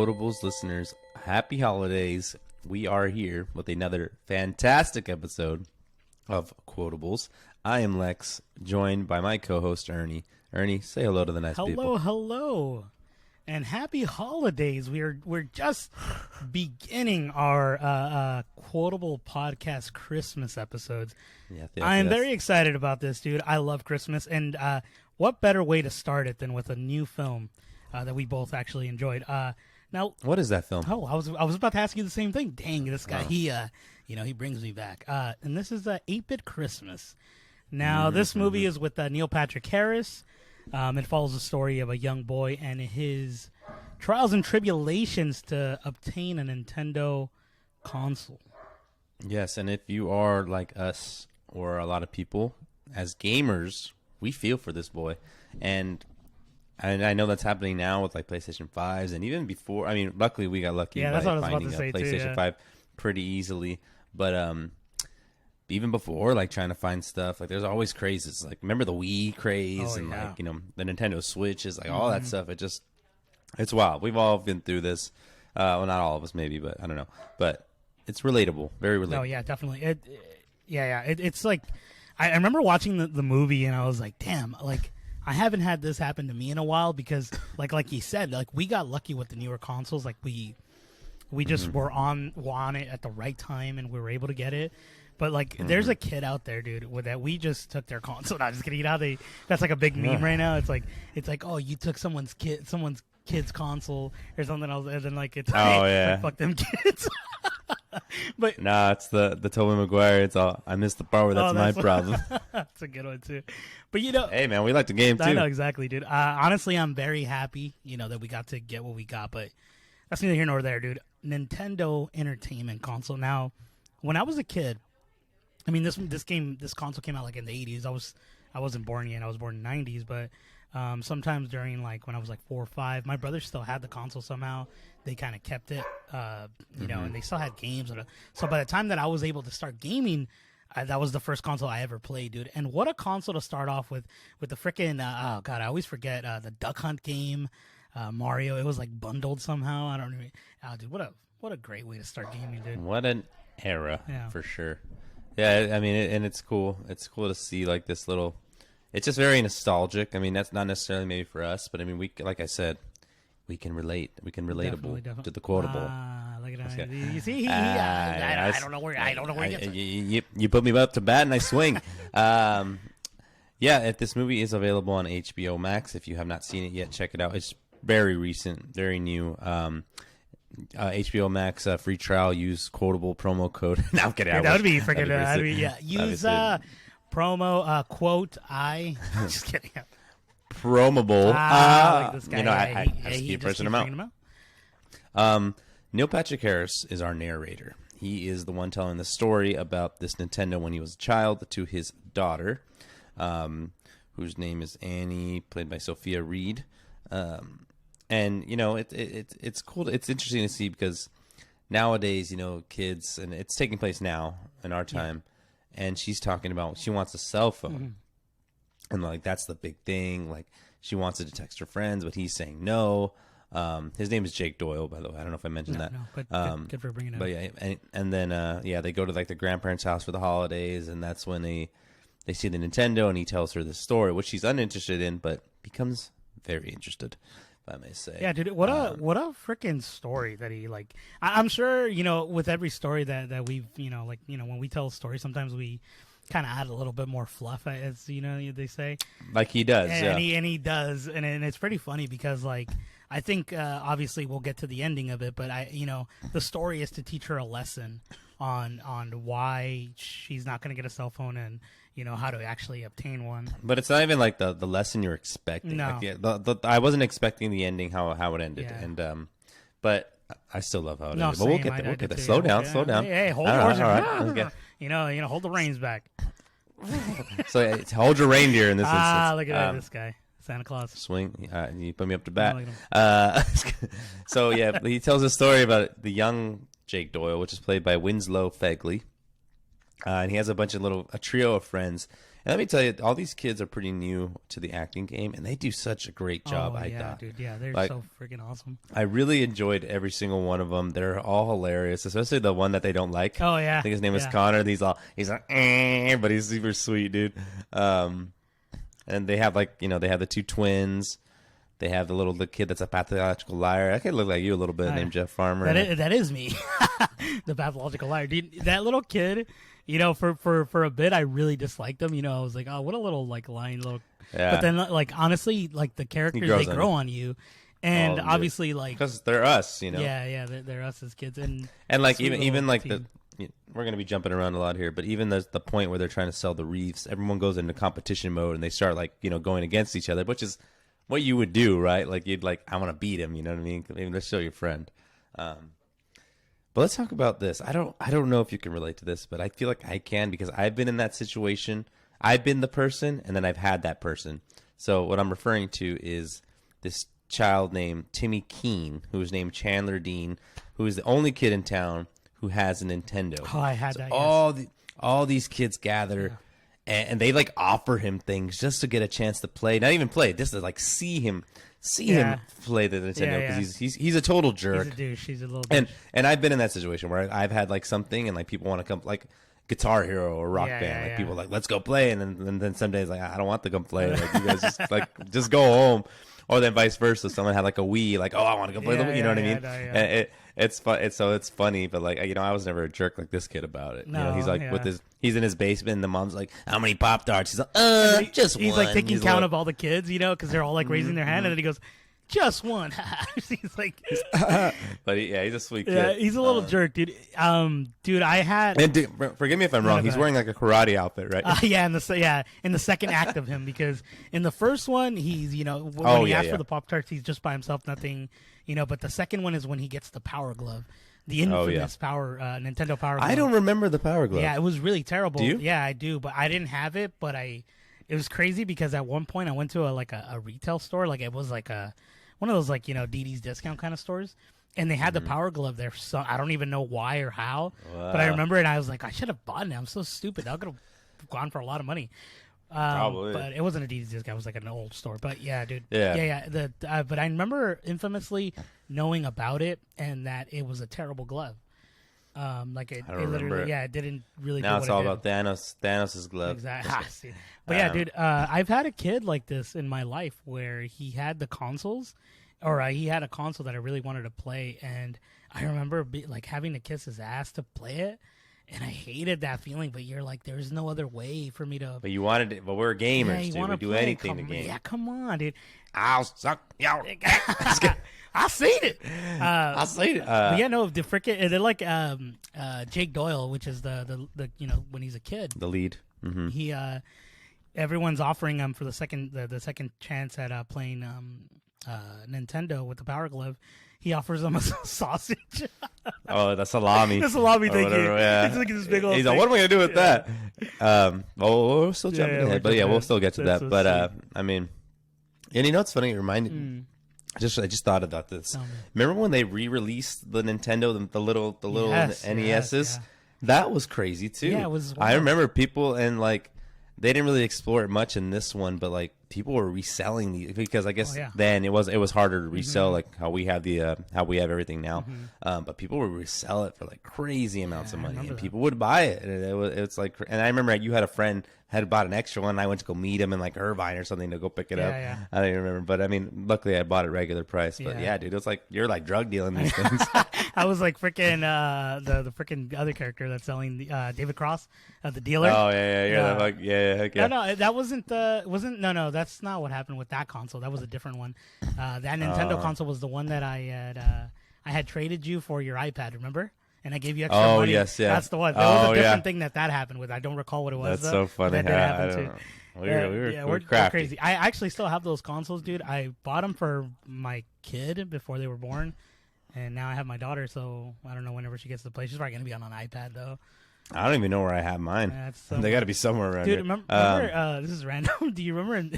Quotables listeners, happy holidays. We are here with another fantastic episode of Quotables. I am Lex, joined by my co-host Ernie. Ernie, say hello to the nice people. Hello, and happy holidays. We're just beginning our Quotable podcast Christmas episodes. Yes. I'm very excited about this, dude. I love Christmas, and what better way to start it than with a new film that we both actually enjoyed. Now, what is that film? Oh, I was about to ask you the same thing. Dang, this guy, he brings me back. And this is 8-Bit Christmas. Now, this movie is with Neil Patrick Harris. It follows the story of a young boy and his trials and tribulations to obtain a Nintendo console. Yes, and if you are like us or a lot of people, as gamers, we feel for this boy. And I know that's happening now with like PlayStation 5s and even before. I mean, luckily we got lucky by finding a PlayStation 5 pretty easily. But even before, like trying to find stuff, like there's always crazes. Like remember the Wii craze like the Nintendo Switch is like all that stuff. It's wild. We've all been through this. Well, not all of us maybe, but I don't know. But it's relatable, very relatable. Oh yeah, definitely. It's like I remember watching the movie and I was like, damn, like. I haven't had this happen to me in a while because, like you said, like we got lucky with the newer consoles. Like we just were on it at the right time and we were able to get it. But like, there's a kid out there, dude, that we just took their console. Not just kidding. You know that's like a big meme right now. It's like, oh, you took someone's kid's console or something else, and then like it's like, fuck them kids. But nah, it's the Tobey Maguire. It's all I missed the part where that's my problem. That's a good one too. But hey man, we like the game too. I know exactly, dude. Honestly, I'm very happy, that we got to get what we got. But that's neither here nor there, dude. Nintendo Entertainment Console. Now, when I was a kid, I mean this console came out like in the 80s. I wasn't born yet. I was born in the 90s, but sometimes during like when I was like 4 or 5, my brother still had the console somehow. They kind of kept it, and they still had games. So by the time that I was able to start gaming, that was the first console I ever played, dude. And what a console to start off with the freaking, oh God, I always forget, the Duck Hunt game, Mario. It was like bundled somehow. I don't know. Dude, what a great way to start gaming, dude. What an era, for sure. Yeah, I mean, and it's cool. It's cool to see like this little, it's just very nostalgic. I mean, that's not necessarily maybe for us, but I mean, like I said, we can relate. We can relatable definitely. To the quotable. Look at that. You see, I don't know where he gets it. You put me up to bat and I swing. If this movie is available on HBO Max, if you have not seen it yet, check it out. It's very recent, very new. HBO Max free trial. Use quotable promo code. No, I'm kidding. That would be freaking. Use promo quote I. Just kidding. Promable. Like this guy. I just keep pressing him out. Neil Patrick Harris is our narrator. He is the one telling the story about this Nintendo when he was a child to his daughter, whose name is Annie, played by Sophia Reed. And it's cool. It's interesting to see because nowadays, kids, and it's taking place now in our time, and she's talking about she wants a cell phone. And like that's the big thing. Like she wants to text her friends, but he's saying no. His name is Jake Doyle, by the way. I don't know if I mentioned that. No, but good for bringing it up. But yeah, and then they go to like the grandparents' house for the holidays, and that's when they see the Nintendo, and he tells her this story, which she's uninterested in, but becomes very interested, if I may say. Yeah, dude, what a freaking story that he like. I'm sure with every story that we've when we tell a story, sometimes we kind of add a little bit more fluff, as they say, like he does, and he does, and it's pretty funny because like I think obviously we'll get to the ending of it, but the story is to teach her a lesson on why she's not going to get a cell phone and how to actually obtain one. But it's not even like the lesson you're expecting. No, like, I wasn't expecting the ending how it ended, and but I still love how it ended. But we'll get there. Slow down. Hey, hold the horse. Right. Hold the reins back. So hold your reindeer in this instance. Look at this guy, Santa Claus. Swing. You put me up to bat. So yeah, he tells a story about the young Jake Doyle, which is played by Winslow Fegley, And he has a trio of friends. And let me tell you, all these kids are pretty new to the acting game, and they do such a great job. Oh, yeah, dude. Yeah, they're so freaking awesome. I really enjoyed every single one of them. They're all hilarious, especially the one that they don't like. Oh, yeah. I think his name is Connor. And he's like, but he's super sweet, dude. And they have they have the two twins. They have the kid that's a pathological liar. That kid look like you a little bit, named Jeff Farmer. That is me, the pathological liar, dude. That little kid, for a bit, I really disliked him. I was like, oh, what a little lying little. Yeah. But then, honestly, the characters they grow on you, and obviously, because they're us, Yeah, they're us as kids, and even we're gonna be jumping around a lot here, but even the point where they're trying to sell the reefs, everyone goes into competition mode and they start going against each other, which is what you would do, right? I want to beat him, you know what I mean? Maybe let's show your friend. But let's talk about this. I don't know if you can relate to this, but I feel like I can because I've been in that situation. I've been the person, and then I've had that person. So what I'm referring to is this child named Timmy Keene, who is named Chandler Dean, who is the only kid in town who has a Nintendo. Oh, I had that. All these kids gather. Yeah. And they offer him things just to get a chance to play. Not even play, just to see him play the Nintendo because he's a total jerk. He's a douche. He's a little douche. And I've been in that situation where I've had something and people want to come Guitar Hero or Rock Band. People let's go play, and then some days I don't want to come play. You guys just go home. Or then vice versa. Someone had a Wii, I want to go play the Wii. You know what I mean? And it's fun. It's funny, but I was never a jerk like this kid about it. No, he's he's in his basement, and the mom's like, "How many Pop-Tarts?" He's like, "Just one." He's taking count of all the kids, because they're all raising their hand, and then he goes, "Just one." He's but he's a sweet kid. Yeah, he's a little jerk, dude. Dude, I had. And forgive me if I'm wrong. He's wearing a karate outfit, right? In the second act of him, because in the first one he's when he asks for the Pop-Tarts, he's just by himself, nothing, But the second one is when he gets the Power Glove. The infamous Nintendo Power Glove. I don't remember the Power Glove. Yeah, it was really terrible. Do you? Yeah, I do, but I didn't have it. But it was crazy because at one point I went to a retail store, it was one of those Dee Dee's discount kind of stores, and they had the Power Glove there. So I don't even know why or how, but I remember it. And I was like, I should have bought it. I'm so stupid. That could have gone for a lot of money. Probably, but it wasn't a Dee Dee's discount. It was an old store. But yeah, dude. Yeah. But I remember infamously knowing about it and that it was a terrible glove. I don't remember it. Yeah, it didn't really. Now do it's what all it about Thanos. Thanos' glove. Exactly. But yeah, dude, I've had a kid like this in my life where he had the consoles, or he had a console that I really wanted to play, and I remember having to kiss his ass to play it. And I hated that feeling, but you're there's no other way for me to. But you wanted it. But we're gamers, dude. We do anything to game. Yeah, come on, dude. I'll suck y'all. I seen it. I seen it. But yeah, no, the freaking they're Jake Doyle, which is the when he's a kid, the lead. Mm-hmm. He everyone's offering him for the second chance at playing Nintendo with the Power Glove. He offers them a sausage. Oh, the salami. The salami, thank you. Yeah. It's this big old He's like, what am I going to do with that? We're still jumping ahead. But we'll still get to that. So but, I mean, and it's funny. It reminded me. I just thought about this. Remember when they re-released the Nintendo, the little NESs? Yeah. That was crazy, too. Yeah, it was. I remember people, and, they didn't really explore it much in this one, but people were reselling these because I guess then it was harder to resell how we have how we have everything now. But people would resell it for crazy amounts of money, and people would buy it. And it's and I remember you had a friend had bought an extra one. And I went to go meet him in Irvine or something to go pick it up. Yeah. I don't even remember, but I mean, luckily I bought it regular price. But yeah, dude, it's you're drug dealing these things. I was freaking the freaking other character that's selling David Cross, the dealer. Oh yeah. No, that wasn't no. That's not what happened with that console. That was a different one. That Nintendo console was the one that I had traded you for your iPad. Remember? And I gave you extra money. Yes. That's the one. There was a different thing that happened with. I don't recall what it was. That's so funny. That did happen too. We're crafty. crazy. I actually still have those consoles, dude. I bought them for my kid before they were born, and now I have my daughter. So I don't know whenever she gets to play. She's probably gonna be on an iPad though. I don't even know where I have mine. They got to be somewhere around dude, here. Remember this is random. Do you remember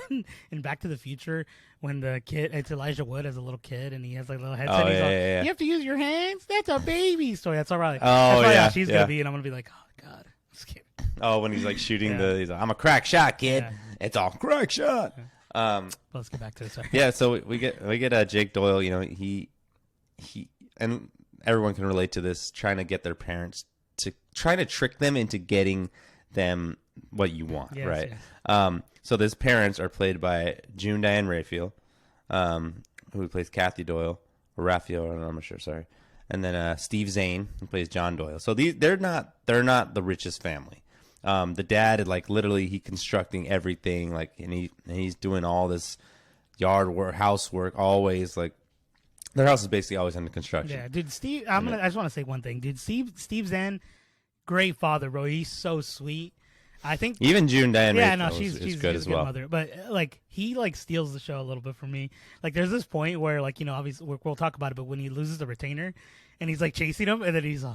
in Back to the Future when the kid, it's Elijah Wood as a little kid, and he has a little headset? Yeah. You have to use your hands? That's a baby story. That's all right. Oh, that's she's going to be, and I'm going to be like, oh, God. I'm scared. Oh, when he's like shooting he's like, I'm a crack shot, kid. Yeah. It's all crack shot. Let's get back to it. Sorry. Yeah, so we get Jake Doyle. You know, he and everyone can relate to this. Trying to get their parents to trying to trick them into getting them what you want, right? Yes. So these parents are played by June Diane Raphael, who plays Kathy Doyle or Raphael. I'm not sure. Sorry. And then Steve Zane, who plays John Doyle. So they're not the richest family. The dad is like literally he constructing everything, like and he's doing all this yard work, housework, always like their house is basically always under construction. Yeah, dude. Steve, I just want to say one thing, dude. Steve Zane, great father, bro. He's so sweet. I think even June Diane. Yeah, no, she's good as well. Mother. But like he like steals the show a little bit for me. Like there's this point where like obviously we'll talk about it, but when he loses the retainer, and he's like chasing him, and then he's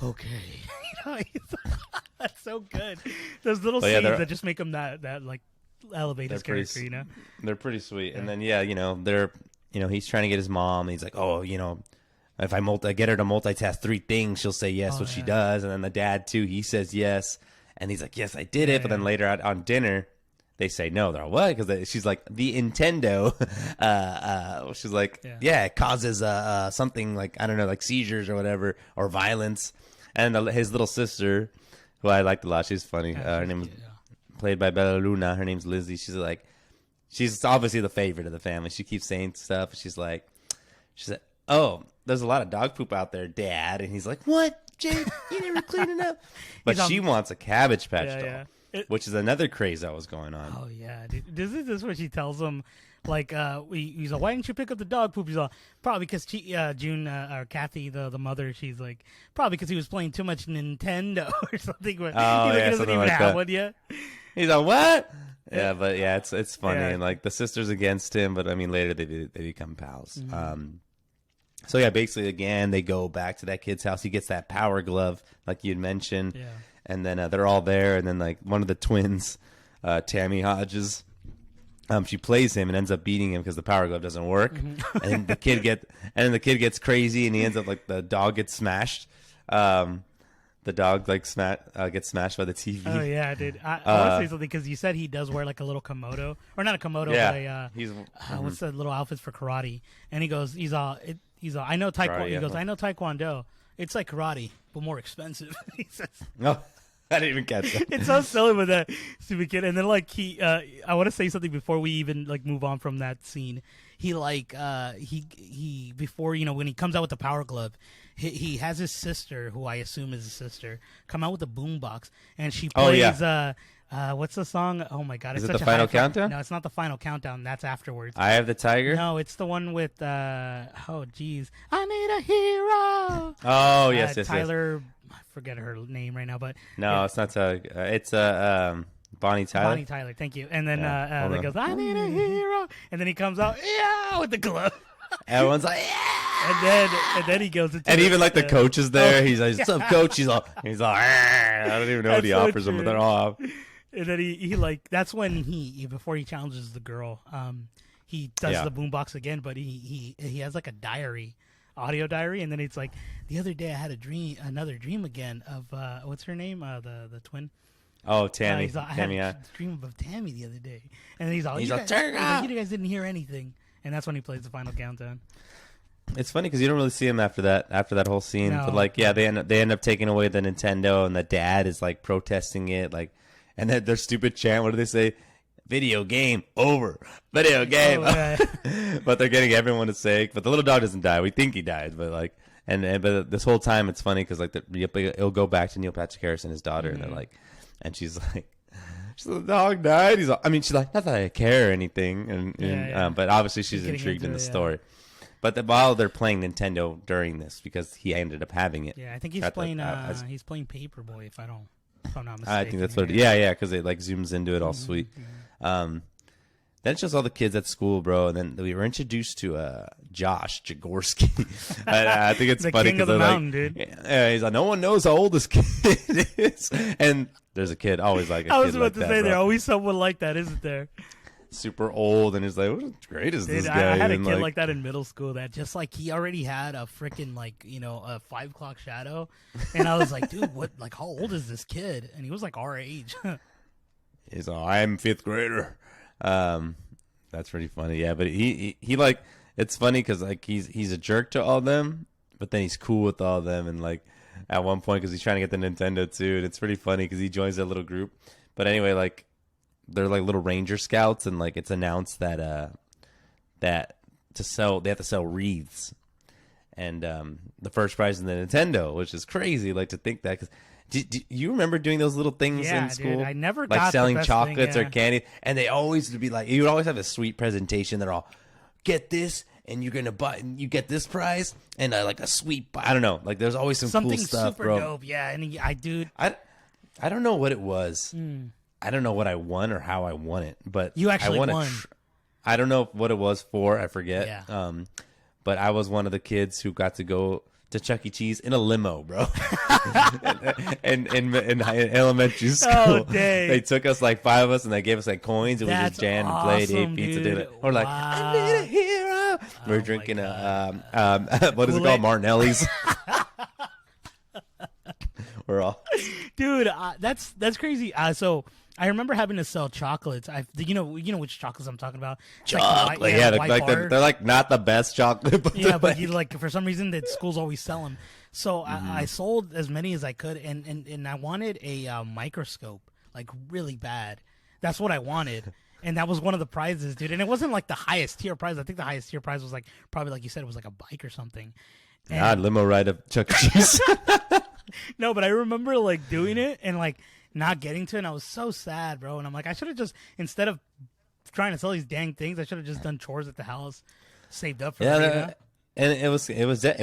okay, that's so good. Those little scenes that just make him that like elevate his character. They're pretty sweet. Yeah. And then they're he's trying to get his mom. And he's like, if I get her to multitask 3 things, she'll say yes, she does. And then the dad too, he says yes. And he's like, yes, I did it. But then later on dinner, they say no. They're all, what? Because she's like, the Nintendo. She's like, it causes something like, I don't know, like seizures or whatever, or violence. And his little sister, who I liked a lot, she's funny. Her name was played by Bella Luna. Her name's Lizzie. She's obviously the favorite of the family. She keeps saying stuff. She said, oh, there's a lot of dog poop out there, Dad. And he's like, what? Jake, you never clean it up. But she wants a Cabbage Patch doll, which is another craze that was going on. Oh, yeah. Dude. This is what she tells him. Like, he's like, why didn't you pick up the dog poop? He's like, probably because June, or Kathy, the mother, she's like, probably because he was playing too much Nintendo or something. But he doesn't even like have one yet. He's like, what? Yeah, but it's funny. And like the sister's against him, but I mean, later they become pals. Mm-hmm. So yeah, basically again they go back to that kid's house. He gets that power glove, like you'd mentioned, and then they're all there. And then like one of the twins, Tammy Hodges, she plays him and ends up beating him because the power glove doesn't work. Mm-hmm. And the kid gets crazy and he ends up like the dog gets smashed. The dog like gets smashed by the TV. Oh yeah, dude. I want to say something because you said he does wear like a little komodo, or not a komodo, but what's the little outfits for karate? And he goes, he's all, I know taekwondo. Karate, he goes, I know taekwondo. It's like karate, but more expensive. He says. No, I didn't even catch that. It's so silly with that stupid kid. And then like I want to say something before we even like move on from that scene. He like he before when he comes out with the power glove. He has his sister, who I assume is his sister, come out with a boombox, and she plays. What's the song? Oh my God! Is it the Final Countdown? No, it's not the Final Countdown. That's afterwards. I Have the Tiger. No, it's the one with. Oh geez, I need a hero. Oh yes. Tyler, I forget her name right now, but no, it's not. It's Bonnie Tyler. Bonnie Tyler, thank you. And then he goes, I need a hero, and then he comes out, with the glove. Everyone's like, and then he goes into even like the coach is there. He's like, what's up, coach? He's all, I don't even know what he offers them, but they're all off. And then he like, that's when before he challenges the girl, he does the boombox again, but he has like a audio diary, and then it's like, the other day I had another dream again of what's her name, the twin. Oh, Tammy. I had a dream of Tammy the other day, and he's like, you guys didn't hear anything. And that's when he plays the Final Countdown. It's funny because you don't really see him after that whole scene. No. But like, they end up taking away the Nintendo, and the dad is like protesting it, like, and then their stupid chant. What do they say? Video game over. Video game. Oh, right. But they're getting everyone to say. But the little dog doesn't die. We think he dies, but like, but this whole time it's funny because like it'll go back to Neil Patrick Harris and his daughter, and they're like, and she's like. So the dog died. She's like, not that I care or anything, but obviously she's intrigued in the story. But while they're playing Nintendo during this, because he ended up having it. Yeah, I think he's playing. He's playing Paperboy, if I'm not mistaken. I think that's what. Because it like zooms into it all sweet. Then it's just all the kids at school, bro. And then we were introduced to Josh Jaworski. I think it's funny because they're like, dude. Yeah, he's like, no one knows how old this kid is, and there's a kid always like. I was about to say, there's always someone like that, isn't there? super old, and he's like, "What great is this Dude, guy?" I had a And, kid like that in middle school that just like he already had a freaking a 5 o'clock shadow, and I was like, dude, what? Like, how old is this kid? And he was like our age. He's like, "I'm fifth grader." That's pretty funny. Yeah, but he like, it's funny because like he's a jerk to all them, but then he's cool with all them, and like at one point because he's trying to get the Nintendo too, and it's pretty funny because he joins that little group. But anyway, like they're like little Ranger Scouts, and like it's announced that that to sell they have to sell wreaths, and the first prize is the Nintendo, which is crazy. Like to think that because. Do you remember doing those little things in school? Dude, I never like got selling the best chocolates thing, or candy, and they always would be like, you would always have a sweet presentation. They're all, get this, and you're gonna buy, you get this prize, and like a sweet. I don't know, like there's always some something cool stuff, super bro. dope. Yeah, and I don't know what it was. I don't know what I won or how I won it, but You actually I won. I don't know what it was for. I forget. Yeah. But I was one of the kids who got to go to Chuck E. Cheese in a limo, bro. in elementary school. Oh, dang. They took us like 5 of us and they gave us like coins and we That's just jammed and played, ate awesome, pizza, dude. did it. We're like, Wow. I need a hero. We're my drinking God. what is it Kool-Aid? called? Martinelli's. We're all Dude, that's crazy. So I remember having to sell chocolates. You know which chocolates I'm talking about. It's like the chocolate. white- Yeah, the white bar. they're like not the best chocolate. But Yeah, but you like for some reason that schools always sell them. So Mm-hmm. I sold as many as I could, and I wanted a microscope, like really bad. That's what I wanted, and that was one of the prizes, dude. And it wasn't like the highest tier prize. I think the highest tier prize was like probably like you said, it was like a bike or something. And, God, limo ride of Chuck E. Cheese. no, but I remember like doing it and like not getting to it, and I was so sad, bro. And I'm like, I should have just instead of trying to sell these dang things, I should have just done chores at the house, saved up for it. You know? And it was just a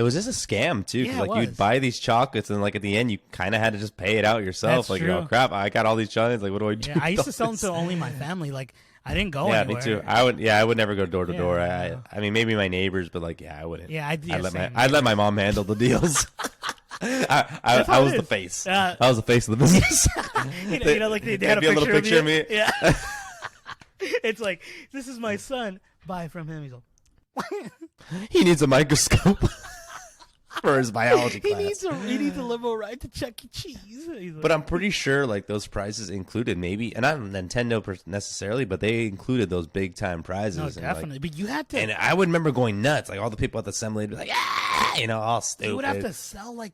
scam too, because Yeah, it like you'd was. buy these chocolates and like at the end you kind of had to just pay it out yourself. That's like, true. oh crap, I got all these chocolates. Like, what do I do? Yeah, I used to with sell them this? to only my family. Like I didn't go Yeah, anywhere. me too. I would never go door to door. Yeah. I mean, maybe my neighbors, but like, yeah, I wouldn't. Yeah, I'd let same. I'd let my mom handle the deals. I how was it the is. face. I was the face of the business. you know, like they had a Be a little picture of picture you. of me. Yeah. It's like, this is my son. Buy from him. He's like, He needs a microscope for his biology he class. needs a limo ride to Chuck E. Cheese. He's like, But I'm pretty sure like those prizes included maybe, and not Nintendo necessarily, but they included those big time prizes. no, and, like, definitely. But you had to. and I would remember going nuts. Like all the people at the assembly would be like, ah, all stupid. you would have to sell like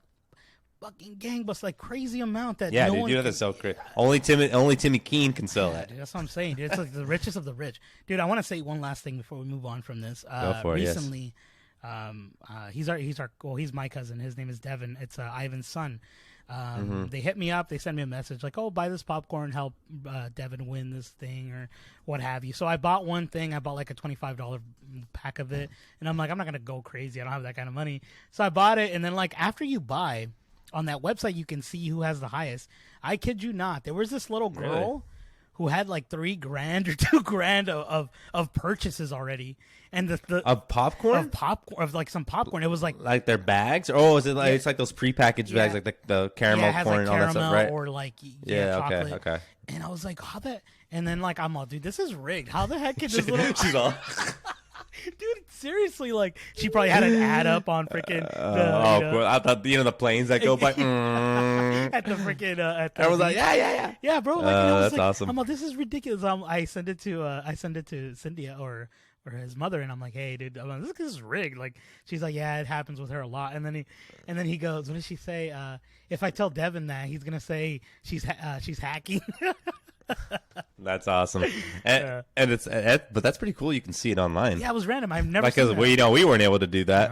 fucking gangbusters, like crazy amount that Yeah, no dude, one you have can- to sell crazy. Only Timmy Keene can sell that. Dude, that's what I'm saying, dude. It's like the richest of the rich, dude. I want to say one last thing before we move on from this. Go for it, yes. Recently, he's my cousin. His name is Devin. It's Ivan's son. They hit me up. They sent me a message like, "Oh, buy this popcorn, help Devin win this thing or what have you." So I bought one thing. I bought like a $25 pack of it, and I'm like, I'm not gonna go crazy. I don't have that kind of money. So I bought it, and then like after you buy on that website, you can see who has the highest. I kid you not. There was this little girl. Really? Who had like $3,000 or $2,000 of purchases already, and the Of popcorn? of like some popcorn. It was like Like their bags? Or is it like Yeah. it's like those prepackaged bags, Yeah. like the caramel it has corn like and all that caramel stuff, right? or like Yeah, chocolate. okay. And I was like, how that? And then like I'm all, dude, this is rigged. How the heck can this little She's all dude? Seriously, like she probably had an ad up on freaking of course. I thought the planes that go by. at the freaking at the I was like, yeah. Yeah, bro. Like, and I was That's like, awesome. I'm like, this is ridiculous. I send it to Cynthia or his mother, and I'm like, hey, dude, I'm like, this is rigged. Like, she's like, yeah, it happens with her a lot. And then he goes, what did she say? If I tell Devin that, he's gonna say she's hacking. That's awesome. And it's but that's pretty cool. You can see it online. Yeah, it was random. I've never Because seen that. we weren't able to do that.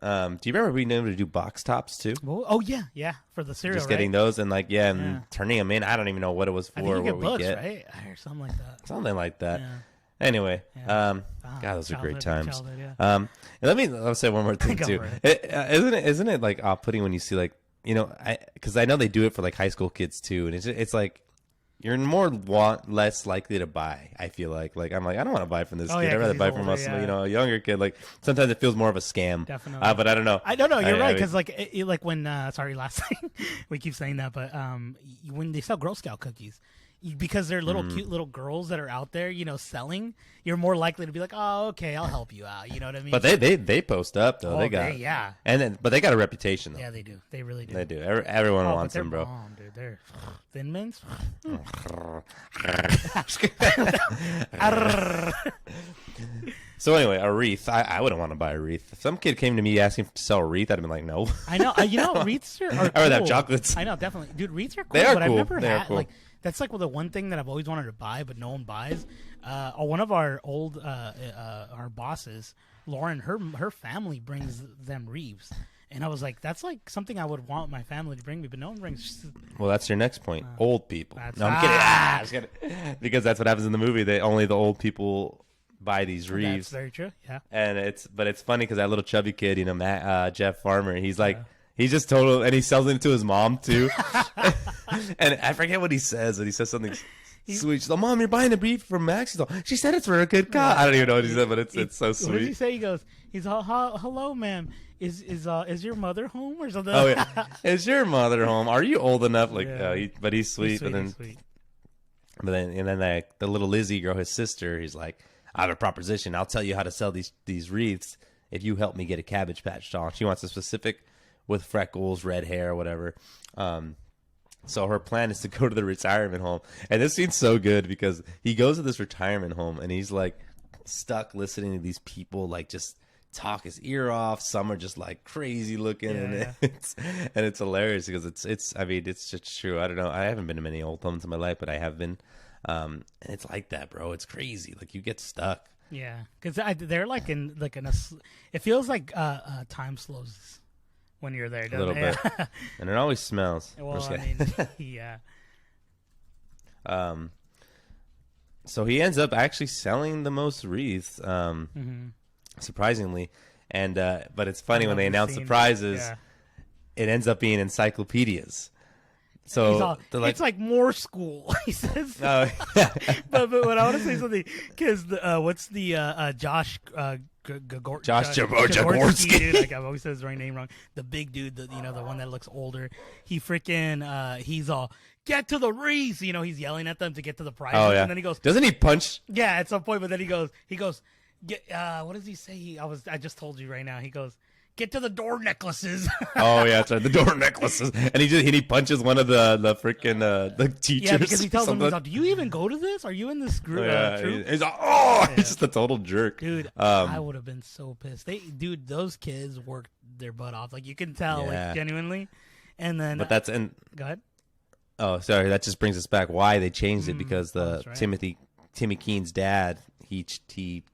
No. Do you remember being able to do box tops too? Well, oh yeah, for the cereal. Just getting right? those and and Yeah. turning them in. I don't even know what it was for. I think you what get we books, get. right? Or something like that. Something like that. Yeah. Anyway, Yeah. God, those are great Childhood, times. yeah. And I'll say one more thing Go too. for Isn't it like off-putting when you see like because I know they do it for like high school kids too, and it's like you're less likely to buy. I feel like I'm like I don't want to buy from this Oh, kid. yeah, I'd 'cause rather he's buy from older, us, yeah. a younger kid. Like sometimes it feels more of a scam. Definitely. But I don't know. I don't know. You're right I- because like when sorry last thing we keep saying that, but when they sell Girl Scout cookies, because they're little cute little girls that are out there, you know, selling, you're more likely to be like, oh, okay, I'll help you out. You know what I mean? But they post up though. Oh, they got yeah. And then, but they got a reputation though. Yeah, they do. They really do. They do. Everyone wants them, bro. Bomb, dude. They're Thin Mints. So anyway, a wreath. I wouldn't want to buy a wreath. If some kid came to me asking to sell a wreath, I'd have been like, no. I know. You know, wreaths are cool. I would have chocolates. I know, definitely, dude. Wreaths are cool. They are but cool. I've never They are had cool. like that's like the one thing that I've always wanted to buy, but no one buys. One of our old our bosses, Lauren, her family brings them wreaths. And I was like, that's like something I would want my family to bring me, but no one brings. Well, that's your next point. Old people. No, I'm kidding. Because that's what happens in the movie. Only the old people buy these wreaths. That's very true. Yeah. And it's funny because that little chubby kid, you know, Jeff Farmer, he's like, he's just total, and he sells it to his mom too. And I forget what he says, but he says something sweet. She's like, Mom, you're buying a wreath from Max. She's like, she said it's for a good cause. I don't even know what he said, but it's so sweet. What does he say? He goes, hello, ma'am. Is your mother home or something? Oh yeah, is your mother home? Are you old enough? Like, but he's sweet. But then the little Lizzie girl, his sister, he's like, I have a proposition. I'll tell you how to sell these wreaths if you help me get a Cabbage Patch doll. She wants a specific with freckles, red hair, whatever. So her plan is to go to the retirement home, and this scene's so good because he goes to this retirement home and he's like stuck listening to these people like just talk his ear off. Some are just like crazy looking, and it's hilarious because it's I mean it's just true. I don't know. I haven't been to many old homes in my life, but I have been, and it's like that, bro. It's crazy. Like you get stuck. Yeah, because they're like in it feels like time slows when you're there. A little bit, and it always smells. Well, I mean, yeah. So he ends up actually selling the most wreaths. Surprisingly, and but it's funny when they announce the prizes, it ends up being encyclopedias. So it's like more school. He says, oh, but what I want to say something because what's the Josh Jaworski, dude? Like I've always said his right name wrong. The big dude, the one that looks older. He freaking he's all. Get to the wreaths, he's yelling at them to get to the prizes, and then he goes, doesn't he punch? Yeah, at some point, but then he goes, what does he say? I just told you right now. He goes, get to the door necklaces. Oh yeah, that's right, the door necklaces, and he punches one of the freaking the teachers. Yeah, because he tells him, do you even go to this? Are you in this group? Troop? He's like, he's just a total jerk, dude. I would have been so pissed. Those kids worked their butt off. Like you can tell, like genuinely. And then, but go ahead. Oh, sorry. That just brings us back. Why they changed it because Timmy Keen's dad. He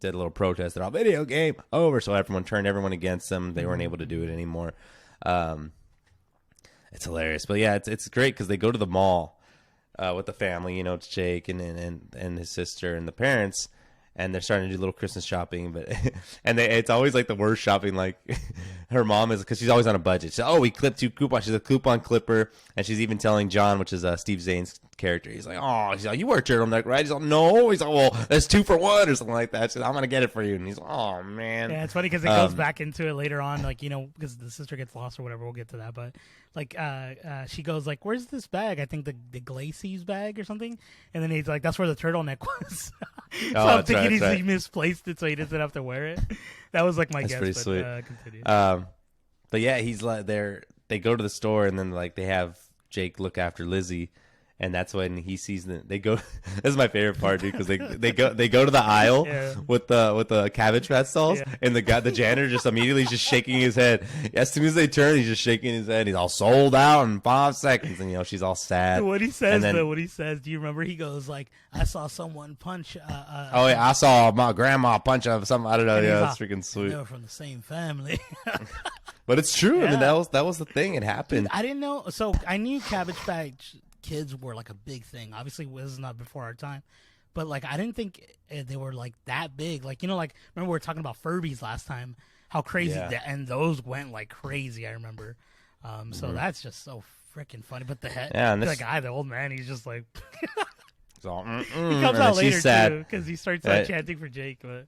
did a little protest. They're all video game over, so everyone turned everyone against them. They weren't able to do it anymore. It's hilarious, but yeah, it's great because they go to the mall with the family. It's Jake and his sister and the parents, and they're starting to do little Christmas shopping. But it's always like the worst shopping. Like her mom is because she's always on a budget. She's we clipped 2 coupons. She's a coupon clipper, and she's even telling John, which is Steve Zane's character. He's like, she's like, you wear a turtleneck, right? He's like, no. He's like, well, that's 2 for 1 or something like that. She's like, I'm gonna get it for you. And he's like, oh man. Yeah, it's funny because it goes back into it later on, like because the sister gets lost or whatever. We'll get to that, but like she goes like, where's this bag? I think the Glacy's bag or something. And then he's like, that's where the turtleneck was. So I'm thinking he misplaced it, so he doesn't have to wear it. That was like my guess. Pretty sweet. Continue. But yeah, he's like, they go to the store and then like they have Jake look after Lizzie. And that's when he sees them. They go. This is my favorite part, dude, because they go to the aisle with the Cabbage Patch dolls, and the janitor just immediately just shaking his head. As soon as they turn, he's just shaking his head. He's all sold out in 5 seconds, and she's all sad. What he says, what he says. Do you remember? He goes like, "I saw someone punch." I saw my grandma punch up something. I don't know. Yeah, that's freaking sweet. They were from the same family. But it's true. I mean, that was the thing. It happened. Dude, I didn't know. So I knew Cabbage Patch Kids were like a big thing. Obviously, this is not before our time, but like I didn't think they were like that big. Like like remember we were talking about Furbies last time, how crazy and those went like crazy. I remember. So that's just so freaking funny. But the guy, the old man, he's just like. He comes out later too because he starts chanting for Jake. But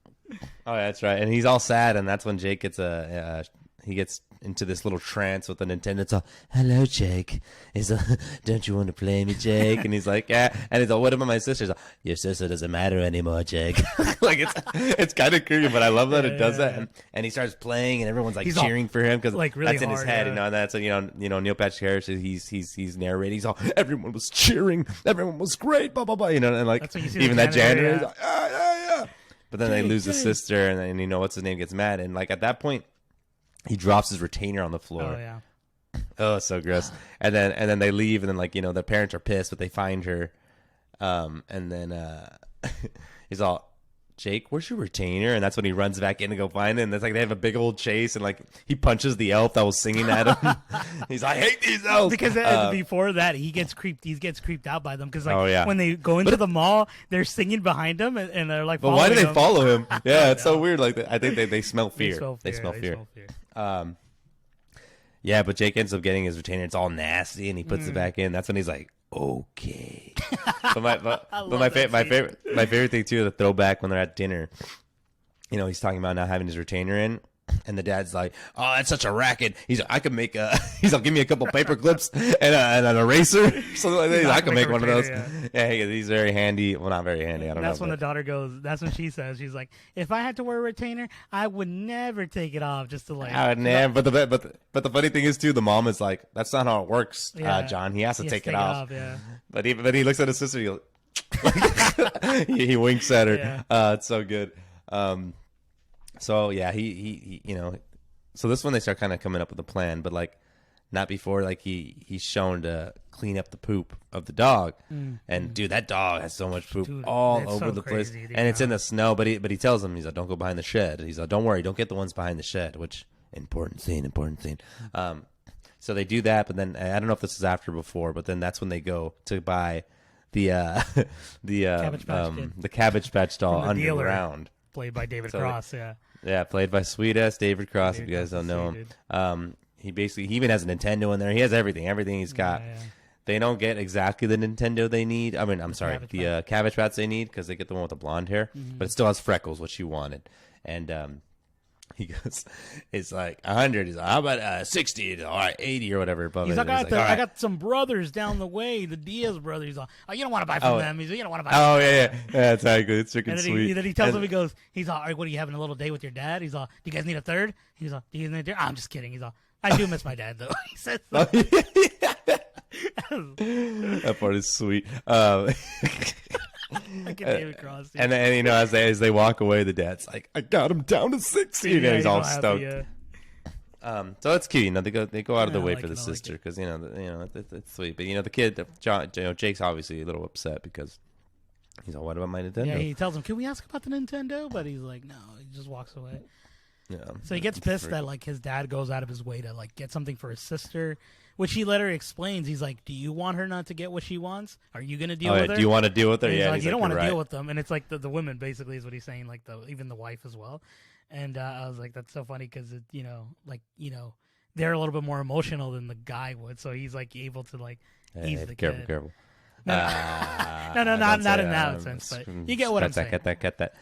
oh, that's right, and he's all sad, and that's when Jake gets a into this little trance with the Nintendo. It's all, hello, Jake. He's like, don't you want to play me, Jake? And he's like, yeah. And he's like, what about my sister? He's like, your sister doesn't matter anymore, Jake. Like it's kind of creepy, but I love that it does that. And he starts playing, and everyone's like cheering for him because like really that's in his head. You know, and that's Neil Patrick Harris. He's narrating. He's all, everyone was cheering. Everyone was great. Blah blah blah. You know, and like even that janitor. He's like, yeah. But then they lose the sister, and then what's his name gets mad, and like at that point. He drops his retainer on the floor. Oh yeah. Oh, so gross. And then they leave, and then like the parents are pissed, but they find her. And then he's all, Jake, where's your retainer? And that's when he runs back in to go find it. And it's like they have a big old chase, and like he punches the elf that was singing at him. He's like, I hate these elves. Because before that, he gets creeped creeped out by them because when they go into the mall, they're singing behind him, and they're like, but why do they follow him? Yeah, it's so weird. Like I think they smell fear. They smell fear. Yeah, but Jake ends up getting his retainer. It's all nasty, and he puts it back in. That's when he's like, okay. But my favorite thing too, the throwback when they're at dinner. He's talking about not having his retainer in, and the dad's like, "Oh, that's such a racket." He's like, "I could make a." He's like, "Give me a couple paper clips and an eraser, something like that." I can make one of those. Yeah, he's very handy. Well, not very handy. I don't know. That's when the daughter goes. That's when she says, "She's like, if I had to wear a retainer, I would never take it off just to like." I would never. But the funny thing is too, the mom is like, "That's not how it works, John. He has to take it off." Yeah. But he looks at his sister. He winks at her. Yeah. It's so good. So yeah, he so this one they start kind of coming up with a plan, but like not before like he's shown to clean up the poop of the dog, and dude, that dog has so much poop all over the place, and it's in the snow. But he tells him, he's like, don't go behind the shed. He's like, don't worry, don't get the ones behind the shed. Which important scene. So they do that, but then I don't know if this is after or before, but then that's when they go to buy the Cabbage Patch doll underground. Played by David Cross, Yeah, played by sweet-ass David Cross, if you guys don't know him. He even has a Nintendo in there. He has everything he's got. Yeah. They don't get exactly the Nintendo they need. I mean, I'm sorry, the Cabbage Patch they need, because they get the one with the blonde hair, but it still has freckles, which you wanted. And he goes, it's like 100. He's like, how about 60? All right, 80 or whatever. He's like, I got some brothers down the way, the Diaz brothers. He's like, oh, you don't want to buy from them. He's like, you don't want to buy from them. Yeah, exactly. It's freaking sweet. Then he tells him, he's like, all right, what are you having a little date with your dad? He's like, do you guys need a third? He's like, do you need a third? I'm just kidding. He's like, I do miss my dad, though. He says so. That part is sweet. David Cross, and then as they walk away, the dad's like, I got him down to 60. He's all stoked. So it's cute. They go out of the way for the sister, because it's sweet. But the kid, Jake's obviously a little upset because he's all, what about my Nintendo? Yeah, he tells him, can we ask about the Nintendo? But he's like, no. He just walks away. Yeah. So he gets pissed that like his dad goes out of his way to like get something for his sister, which he later explains. He's like, do you want her not to get what she wants? Are you going to deal with her? Do you want to deal with her? And he's like, you don't want to deal with them. And it's like the women basically is what he's saying, like even the wife as well. And I was like, that's so funny because they're a little bit more emotional than the guy would. So he's like able to like ease the kid. Careful. No, not in that sense, but you get what I'm saying. Cut that.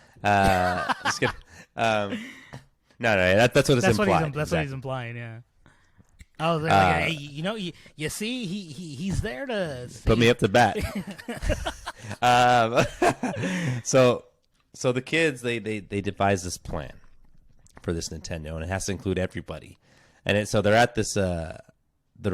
Just kidding. No, that's what it's implying. That's what he's implying, yeah. I was like, hey, you see, he's there to put me up to bat. So the kids they devise this plan for this Nintendo, and it has to include everybody. And so they're at this they're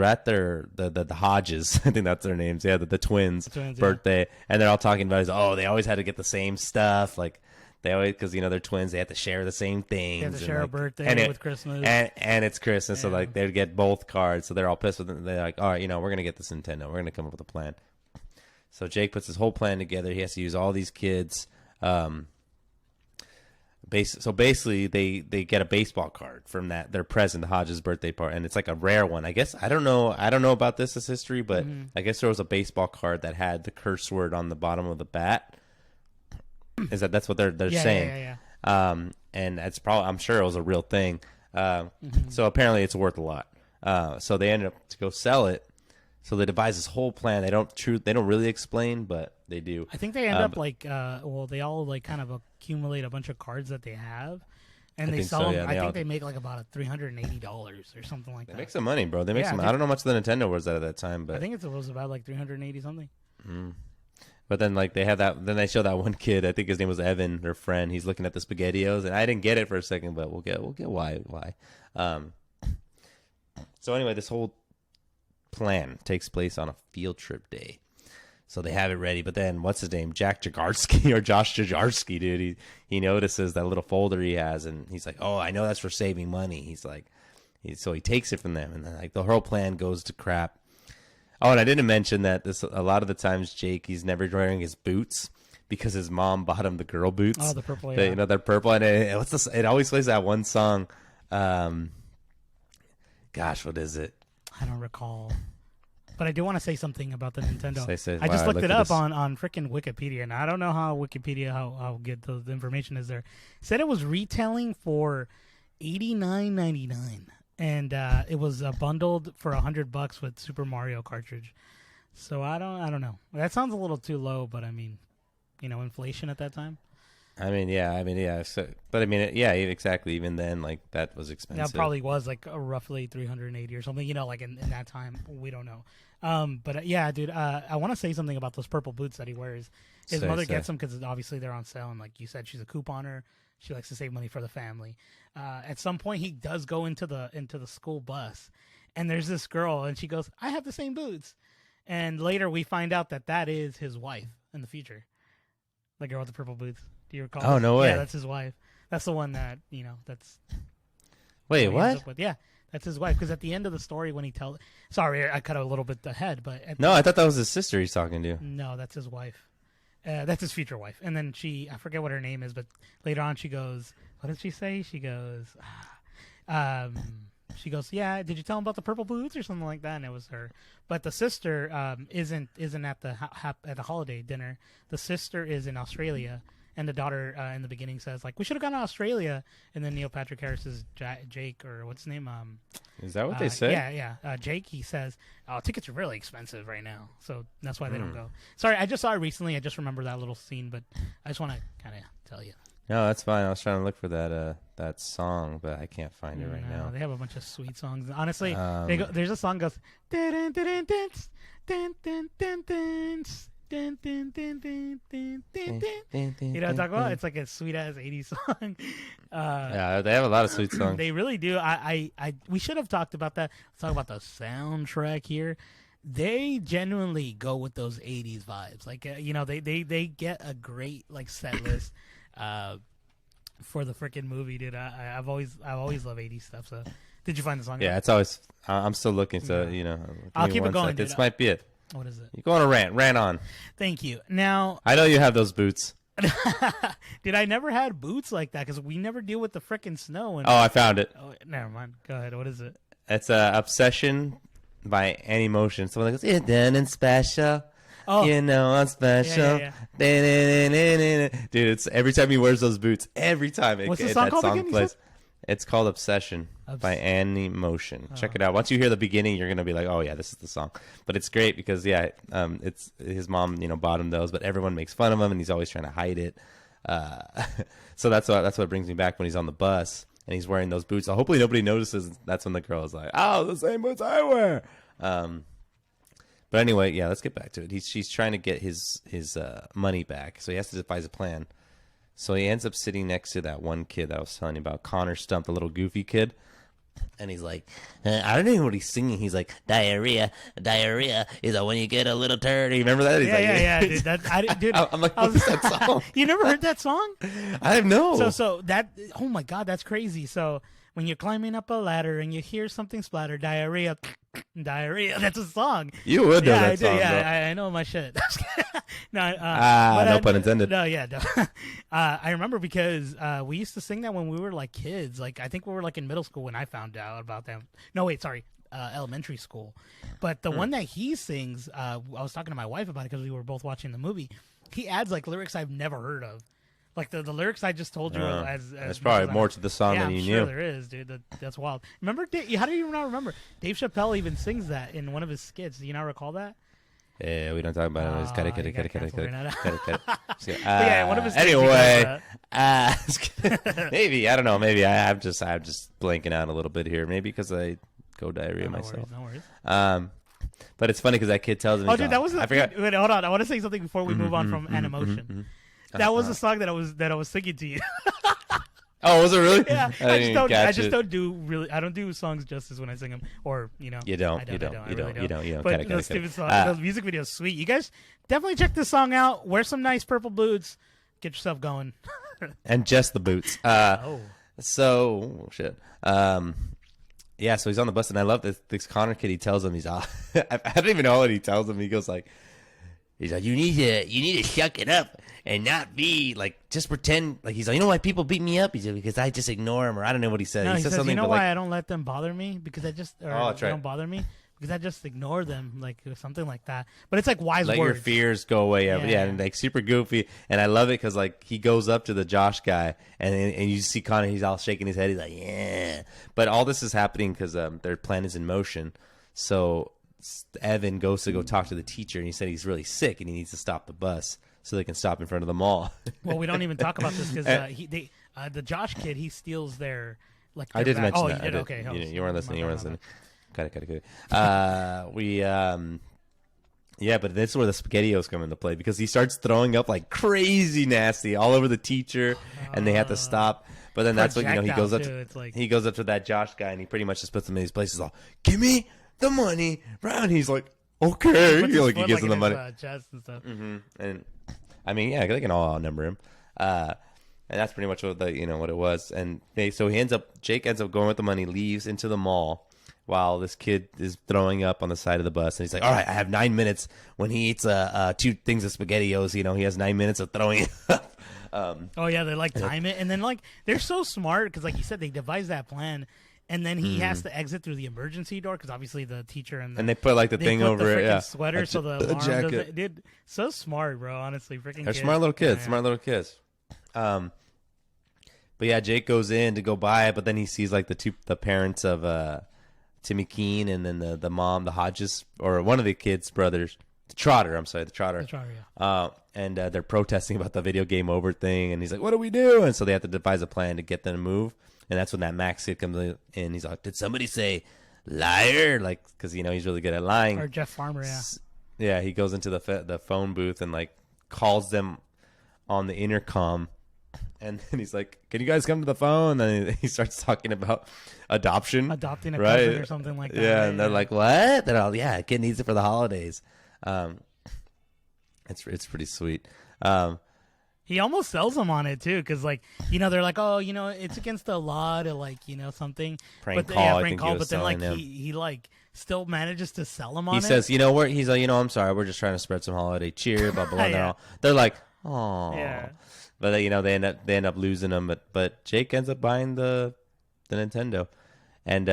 at the Hodges, I think that's their names. Yeah, the twins' birthday, and they're all talking about they always had to get the same stuff, like. They always, because they're twins, they have to share the same things. They have to share a birthday with Christmas, and it's Christmas, so like they'd get both cards. So they're all pissed with them. They're like, all right, we're gonna get this Nintendo. We're gonna come up with a plan. So Jake puts his whole plan together. He has to use all these kids. So basically, they get a baseball card from their present, the Hodges birthday party, and it's like a rare one. I guess I don't know about this as history, but I guess there was a baseball card that had the curse word on the bottom of the bat. That's what they're saying? Yeah. And that's probably, I'm sure it was a real thing. So apparently it's worth a lot. So they ended up to go sell it. So they devise this whole plan. They don't really explain, but they do. I think they end up they all like kind of accumulate a bunch of cards that they have. And they think sell so, them. yeah, I think they make like about $380 or something like that. They make some money, bro. They make some. I don't know how much the Nintendo was at that time, but I think it was about like 380 something. But then like they have that. Then they show that one kid. I think his name was Evan, their friend. He's looking at the SpaghettiOs, and I didn't get it for a second, but we'll get why. So anyway, this whole plan takes place on a field trip day. So they have it ready, but then what's his name? Jack Jagarski or Josh Jagarski, dude. He notices that little folder he has, and he's like, "Oh, I know that's for saving money." He's like, so he takes it from them, and then like the whole plan goes to crap. Oh, and I didn't mention that a lot of the times Jake, he's never wearing his boots because his mom bought him the girl boots. Oh, the purple, yeah. They're purple, and it always plays that one song. Gosh, what is it? I don't recall. But I do want to say something about the Nintendo. I wow, just looked it up this. on freaking Wikipedia, and I don't know how Wikipedia how good the information is there. It said it was retailing for $89.99, and it was bundled for $100 with Super Mario cartridge. So I don't know. That sounds a little too low, but I mean, inflation at that time. Yeah. So, but exactly. Even then, like that was expensive. That probably was like roughly 380 or something. Like in that time, we don't know. But yeah, dude, I want to say something about those purple boots that he wears. His mother gets them because obviously they're on sale, and like you said, she's a couponer. She likes to save money for the family. At some point, he does go into the school bus, and there's this girl, and she goes, "I have the same boots." And later, we find out that is his wife in the future, the girl with the purple boots. Do you recall? Oh, no way. Yeah, that's his wife. That's the one that that's. Wait, what? Yeah, that's his wife. Because at the end of the story, when he tells, sorry, I cut a little bit ahead, but I thought that was his sister he's talking to. No, that's his wife. That's his future wife. And then I forget what her name is, but later on she goes, what did she say? She goes, yeah, did you tell him about the purple boots or something like that? And it was her. But the sister isn't at the at the holiday dinner. The sister is in Australia. And the daughter in the beginning says, like, we should have gone to Australia. And then Neil Patrick Harris's Jake, or what's his name? Is that what they say? Yeah. Jake, he says, oh, tickets are really expensive right now. So that's why they don't go. Sorry, I just saw it recently. I just remember that little scene, but I just want to kind of tell you. No, that's fine. I was trying to look for that song, but I can't find it right now. They have a bunch of sweet songs. Honestly, there's a song that goes, dun, dun, dun, dun, dun, dun, dun, dun. Dun, dun, dun, dun, dun, dun, dun. You know what I'm talking about? It's like a sweet ass 80s song. Yeah, they have a lot of sweet songs. They really do. We should have talked about that. Let's talk about the soundtrack here. They genuinely go with those 80s vibes. Like they get a great like set list for the freaking movie, dude. I've always loved 80s stuff. So did you find the song? Yeah, it's always. I'm still looking. So I'll keep it going. This might be it. What is it? You go on a rant. Rant on. Thank you. Now I know you have those boots. Dude, I never had boots like that because we never deal with the frickin' snow. Oh, I found it. Oh, never mind. Go ahead. What is it? It's Obsession by Annie Motion. Someone that goes, "It's done and special." Oh, I'm special. Yeah. Dude, it's every time he wears those boots. Every time. What's the song called again? Plays. It's called Obsession by Annie Motion. Check it out. Once you hear the beginning, you're gonna be like, "Oh yeah, this is the song." But it's great because it's his mom, bought him those, but everyone makes fun of him, and he's always trying to hide it. So that's what brings me back when he's on the bus and he's wearing those boots. So hopefully nobody notices. That's when the girl is like, "Oh, the same boots I wear." But anyway, yeah, let's get back to it. She's trying to get his money back, so he has to devise a plan. So he ends up sitting next to that one kid that I was telling you about, Connor Stump, the little goofy kid. And he's like, I don't even know what he's singing. He's like, diarrhea is when you get a little turd. You remember that? He's dude. I'm like, what is that song? You never heard that song? I have no. So that, oh my God, that's crazy. So when you're climbing up a ladder and you hear something splatter, diarrhea, that's a song. You would know that song, yeah, I know my shit. No, no pun intended. No, yeah. No. I remember because we used to sing that when we were like kids. Like I think we were like in middle school when I found out about them. No, wait, sorry, elementary school. But the one that he sings, I was talking to my wife about it because we were both watching the movie. He adds like lyrics I've never heard of. Like the lyrics I just told you as there's probably more to the song than you knew. Yeah, there is, dude. That's wild. Remember, how do you not remember? Dave Chappelle even sings that in one of his skits. Do you not recall that? Yeah, we don't talk about it. Just cut it. Yeah, one of his anyway, maybe I don't know. Maybe I'm just blanking out a little bit here. Maybe because I go diarrhea myself. No worries. But it's funny because that kid tells me. Oh, dude, that was. I forgot. Wait, hold on. I want to say something before we move on from Animotion. That was a song that I was singing to you. Oh, was it really? Yeah, I just don't do songs justice when I sing them, or you know. You don't. But the stupid song, the music video is sweet. You guys definitely check this song out. Wear some nice purple boots. Get yourself going. And just the boots. So shit. Yeah, so he's on the bus, and I love this Connor kid. He tells him I don't even know what he tells him. He goes like, you need to shuck it up and not be like, just pretend like, he's like, you know why people beat me up? He's like, because I just ignore them, or I don't know what he said. No, he says, something, you know why I don't let them bother me, because they don't bother me because I just ignore them, like something like that. But it's like wise let words. Your fears go away. Yeah, and like super goofy, and I love it because like he goes up to the Josh guy, and you see Connor, he's all shaking his head. He's like, yeah, but all this is happening because their plan is in motion. So Evan goes to go talk to the teacher, and he said he's really sick and he needs to stop the bus so they can stop in front of the mall. Well, we don't even talk about this because the Josh kid, he steals their like. I did mention that. You did? Okay, you weren't listening. Got it. Yeah, but that's where the SpaghettiOs come into play, because he starts throwing up like crazy nasty all over the teacher, and they have to stop. But then that's what he goes up to. He goes up to that Josh guy, and he pretty much just puts him in these places. All, give me the money, Brown. He's like, okay. He gives him the money. Chest and stuff. And I mean, yeah, they can all outnumber him. And that's pretty much what what it was. And Jake ends up going with the money, leaves into the mall while this kid is throwing up on the side of the bus. And he's like, all right, I have 9 minutes. When he eats 2 things of SpaghettiOs, he has 9 minutes of throwing it up. Oh yeah, they like time it, and then like they're so smart because, like you said, they devised that plan. And then he has to exit through the emergency door because obviously the teacher and they put like the thing over it, yeah, sweater, so the alarm doesn't. Dude, so smart, bro. Honestly, freaking. They're smart little kids. Yeah. Smart little kids. But yeah, Jake goes in to go buy it, but then he sees like the parents of Timmy Keene, and then the mom, the Hodges, or one of the kids' brothers, the Trotter. Yeah. And they're protesting about the video game over thing, and he's like, "What do we do?" And so they have to devise a plan to get them to move. And that's when that Max kid comes in. He's like, did somebody say liar? Like, because, he's really good at lying. Or Jeff Farmer, yeah. Yeah, he goes into the phone booth and, like, calls them on the intercom. And then he's like, can you guys come to the phone? And then he starts talking about adopting a cousin or something like that. Yeah, right? And they're like, what? They're all, yeah, kid needs it for the holidays. It's pretty sweet. He almost sells them on it too, because like they're like, oh, it's against the law to like something prank call. But then like he like still manages to sell them on it. He says, he's like, I'm sorry, we're just trying to spread some holiday cheer, blah blah blah. Yeah. They're like, oh, yeah. But they end up losing them. But Jake ends up buying the Nintendo, and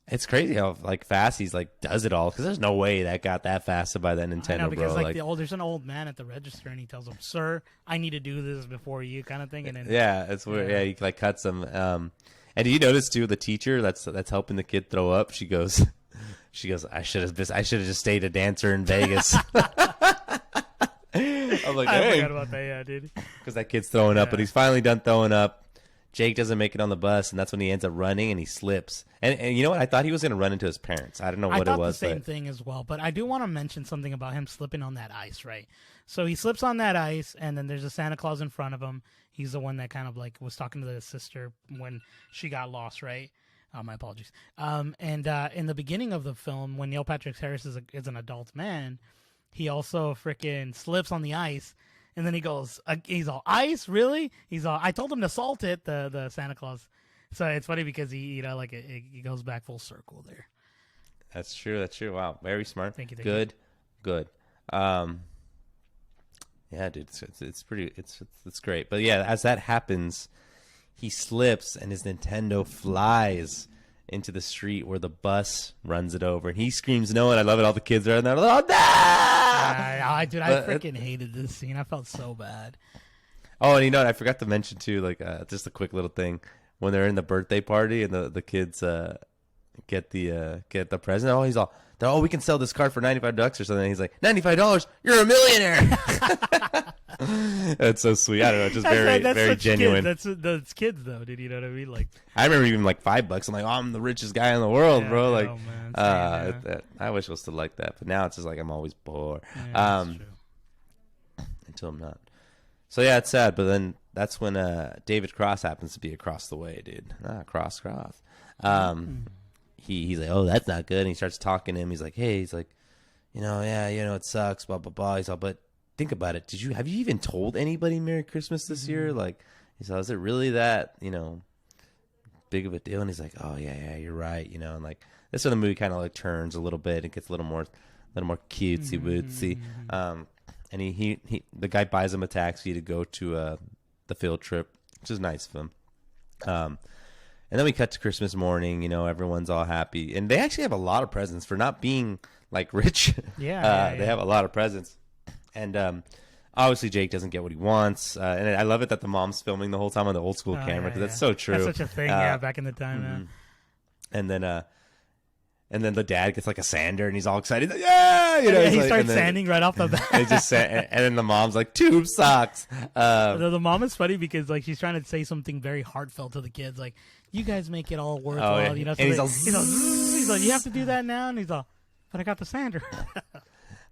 it's crazy how like fast he's like does it all, because there's no way that got that fast to buy that Nintendo. I know, because bro. There's an old man at the register, and he tells him, "Sir, I need to do this before you," kind of thing. And then it's weird. Yeah, he like cuts him. And do you notice too, the teacher that's helping the kid throw up? She goes, I should have just stayed a dancer in Vegas. I'm like, I forgot about that, yeah, dude. Because that kid's throwing up, but he's finally done throwing up. Jake doesn't make it on the bus, and that's when he ends up running, and he slips. And you know what? I thought he was going to run into his parents. I don't know what it was. I thought the same thing as well, but I do want to mention something about him slipping on that ice, right? So he slips on that ice, and then there's a Santa Claus in front of him. He's the one that kind of like was talking to the sister when she got lost, right? My apologies. And in the beginning of the film, when Neil Patrick Harris is an adult man, he also freaking slips on the ice. And then he goes, he's all, ice, really? He's all, I told him to salt it, the Santa Claus. So it's funny because he goes back full circle there. That's true. Wow, very smart. Thank you. Good. Yeah, dude, it's great. But yeah, as that happens, he slips and his Nintendo flies into the street where the bus runs it over, and he screams no, and I love it. All the kids are in there. Oh, no! I freaking hated this scene. I felt so bad. Oh, and I forgot to mention too, like just a quick little thing when they're in the birthday party and the kids get the present. Oh, he's all, oh, we can sell this car for $95 or something. He's like, $95? You're a millionaire. That's so sweet. I don't know, just very genuine. That's kids though, dude. You know what I mean? Like, I remember even like $5. I'm like, oh, I'm the richest guy in the world, bro. Like, oh, man, I wish it was still like that, but now it's just like I'm always poor. Yeah, that's true. Until I'm not. So yeah, it's sad. But then that's when David Cross happens to be across the way, dude. Cross. He's like, oh, that's not good. And he starts talking to him. He's like, hey, he's like, it sucks, blah blah blah. He's all, but think about it. Have you even told anybody Merry Christmas this year? Like, he's all, is it really that big of a deal? And he's like, oh yeah, you're right. And like this is when the movie kind of like turns a little bit. It gets a little more cutesy wootsy. And the guy buys him a taxi to go to the field trip, which is nice of him. And then we cut to Christmas morning. Everyone's all happy, and they actually have a lot of presents for not being like rich. Yeah, they have a lot of presents, and obviously Jake doesn't get what he wants. And I love it that the mom's filming the whole time on the old school camera because that's so true. That's such a thing, back in the time. And then the dad gets like a sander, and he's all excited. He's like, yeah, he starts sanding right off the bat. And then the mom's like, tube socks. The mom is funny because like she's trying to say something very heartfelt to the kids, like, you guys make it all worthwhile. So and he's like, you have to do that now, and he's all, but I got the sander.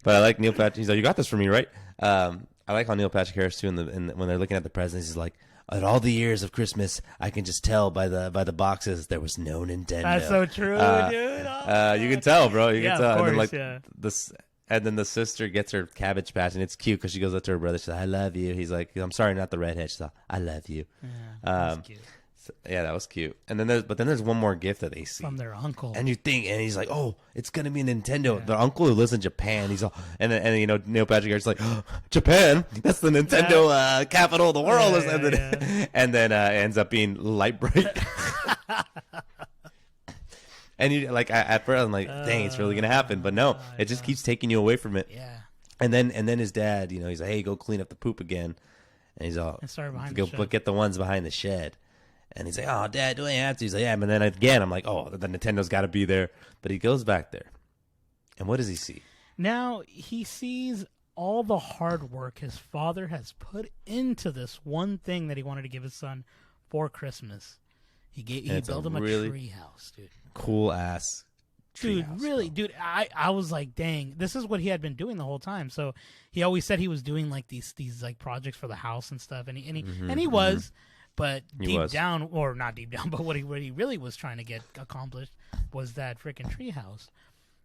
But I like Neil Patrick. He's like, you got this for me, right? I like how Neil Patrick Harris too. When they're looking at the presents, he's like, at all the years of Christmas, I can just tell by the boxes there was no Nintendo. That's so true, dude. You can tell, bro. You can tell. Of course, and then and then the sister gets her Cabbage Patch, and it's cute because she goes up to her brother. She's like, "I love you." He's like, "I'm sorry, not the redhead." She's like, "I love you." Yeah, that's cute. So, yeah, that was cute. And then there's one more gift that they see from their uncle, and he's like, "Oh, it's gonna be a Nintendo." Yeah. Their uncle who lives in Japan. He's all, and Neil Patrick Harris is like, oh, "Japan? That's the Nintendo capital of the world," or something. Yeah. And then ends up being Light Bright. And you like at first I'm like, dang, it's really gonna happen, but no, it just keeps taking you away from it. Yeah. And then his dad, he's like, hey, go clean up the poop again, and he's all, go get the ones behind the shed, and he's like, oh, Dad, do I have to? He's like, yeah, but then again, I'm like, oh, the Nintendo's got to be there, but he goes back there, and what does he see? Now he sees all the hard work his father has put into this one thing that he wanted to give his son for Christmas. He built him a tree house, dude. Cool ass tree dude house, really bro. Dude, I was like, dang, this is what he had been doing the whole time. So he always said he was doing like these like projects for the house and stuff, and he was, but deep down, or not deep down, but what he really was trying to get accomplished was that freaking tree house,